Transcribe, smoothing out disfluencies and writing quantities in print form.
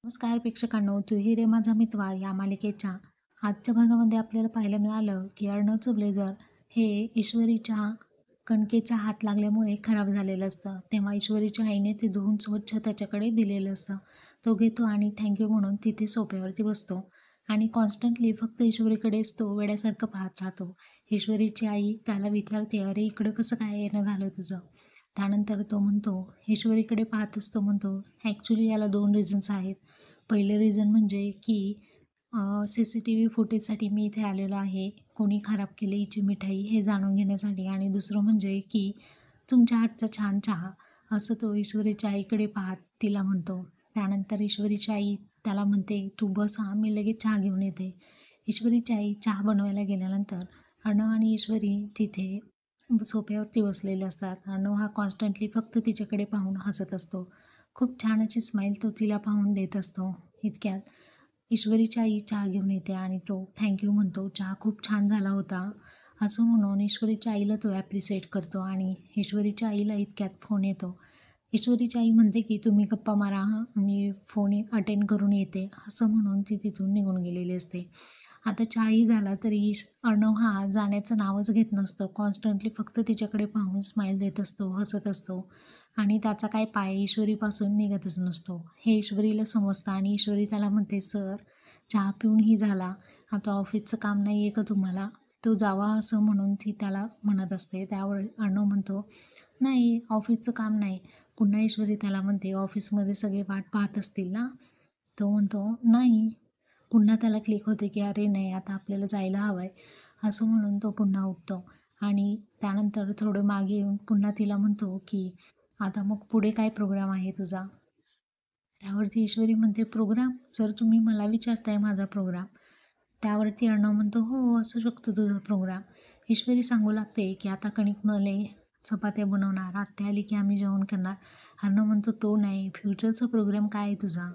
नमस्कार प्रेक्षकांनो, तू ही रे माझा मितवा या मालिकेच्या आजच्या भागामध्ये आपल्याला पाहायला मिळालं की अर्णवचं ब्लेझर हे ईश्वरीच्या कणकेचा हात लागल्यामुळे खराब झालेलं असतं. तेव्हा ईश्वरीच्या आईने ते धुवून स्वच्छ त्याच्याकडे दिलेलं असतं. तो घेतो आणि थँक्यू म्हणून तिथे सोफ्यावरती बसतो आणि कॉन्स्टंटली फक्त ईश्वरीकडेच तो वेड्यासारखं पाहत राहतो. ईश्वरीची आई त्याला विचारते, अरे इकडं कसं काय येणं झालं तुझं? त्यानंतर तो म्हणतो, ईश्वरीकडे पाहतच तो म्हणतो, ॲक्च्युली याला 2 रिझन्स आहेत. पहिलं रिझन म्हणजे की CCTV फुटेजसाठी मी इथे आलेलो आहे. कोणी खराब केली हिची मिठाई हे जाणून घेण्यासाठी आणि दुसरं म्हणजे की तुमच्या हातचा छान चहा, असं तो ईश्वरीच्या आईकडे पाहत तिला म्हणतो. त्यानंतर ईश्वरीची आई त्याला म्हणते, तू बस हां, मी लगेच चहा घेऊन येते. ईश्वरीची आई चहा बनवायला गेल्यानंतर अर्णव आणि ईश्वरी तिथे सोफ्यावरती बसलेले असतात. अर्णव हा कॉन्स्टंटली फक्त तिच्याकडे पाहून हसत असतो. खूप छान अशी स्माईल तो तिला पाहून देत असतो. इतक्यात ईश्वरीची आई चहा घेऊन येते आणि तो थँक्यू म्हणतो. चहा खूप छान झाला होता, असं म्हणून ईश्वरीच्या आईला तो ॲप्रिशिएट करतो आणि ईश्वरीच्या आईला इतक्यात फोन येतो. ईश्वरीची आई म्हणते की तुम्ही गप्पा मारा हां, मी फोन अटेंड करून येते, असं म्हणून ती तिथून निघून गेलेली असते. आता चहाही झाला तरी अर्णव हा जाण्याचं नावच घेत नसतो. कॉन्स्टंटली फक्त तिच्याकडे पाहून स्माईल देत असतो, हसत असतो आणि त्याचा काय पाय ईश्वरीपासून निघतच नसतो. हे ईश्वरीला समजतं आणि ईश्वरी त्याला म्हणते, सर चहा पिऊनही झाला, आता ऑफिसचं काम नाही आहे का तुम्हाला? तो जावा, असं म्हणून ती त्याला म्हणत असते. त्यावर अर्णव म्हणतो, नाही ऑफिसचं काम नाही. पुन्हा ईश्वरी त्याला म्हणते, ऑफिसमध्ये सगळे वाट पाहत असतील ना? तो म्हणतो, नाही. पुन्हा त्याला क्लिक होते की अरे नाही, आता आपल्याला जायला हवं आहे, असं म्हणून तो पुन्हा उठतो आणि त्यानंतर थोडं मागे येऊन पुन्हा तिला म्हणतो की आता मग पुढे काय प्रोग्राम आहे तुझा? त्यावरती ईश्वरी म्हणते, प्रोग्राम? सर तुम्ही मला विचारताय माझा प्रोग्राम? त्यावरती अर्णव म्हणतो, हो असू शकतो तुझा प्रोग्राम. ईश्वरी सांगू लागते की आता कणिक मळले, चपात्या बनवणार, आत्या आली की आम्ही जेवण करणार. अर्णव म्हणतो, तो नाही, फ्युचरचा प्रोग्राम काय आहे तुझा?